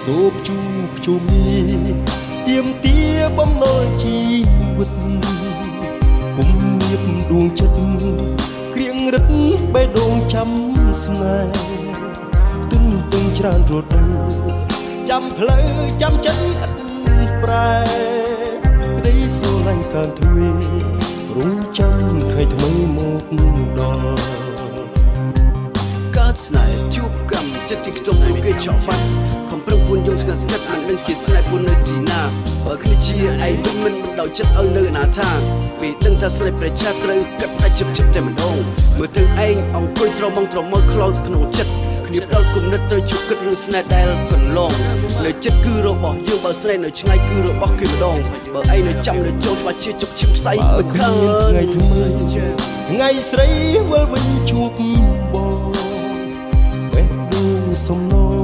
សូបជួបជុំទៀមទាបំណុលជីវិតគុំញៀបដួងចិត្តគ្រៀងរឹតបេះដូងចាំស្នេហ៍ទុំទុំច្រើនរត់ចាំផ្លូវចាំចិត្តឥតប្រែក្តីស្រឡាញ់កើនទ្វេរងចាំថ្ងៃថ្មីមកដល់កើតស្នេហ៍ជួបកម្មចិត្តទីខ្ទប់លោកគេចោលបាត់ខំប្រឹងពួនយងស្ងាត់ស្ងាត់មិនដឹងជាស្នេហ៍ពួននៅទីណាបើគ្នាជាឯងមិនដោយចិត្តឲ្យនៅណាថាពេលដឹងថាស្នេហ៍ប្រជាត្រូវកាត់ផ្ដាច់ចិត្តតែម្ដងមើលទៅឯងអង្គុយត្រមងត្រមើខ្លោចក្នុងចិត្តគ្នាផ្ដល់គុណិតត្រូវជួបគិតរឿងស្នេហ៍ដែលកន្លងនៅចិត្តគឺរបស់យើងបើស្នេហ៍នៅឆ្ងាយគឺរបស់គេម្ដងបើឯងនៅចាំនៅចូលច្បាស់ជាជប់ឈឹមផ្សៃមិនឃើញថ្ងៃថ្មីថ្ងៃស្រីវិលវិញជួបបងបេះដូងសំណ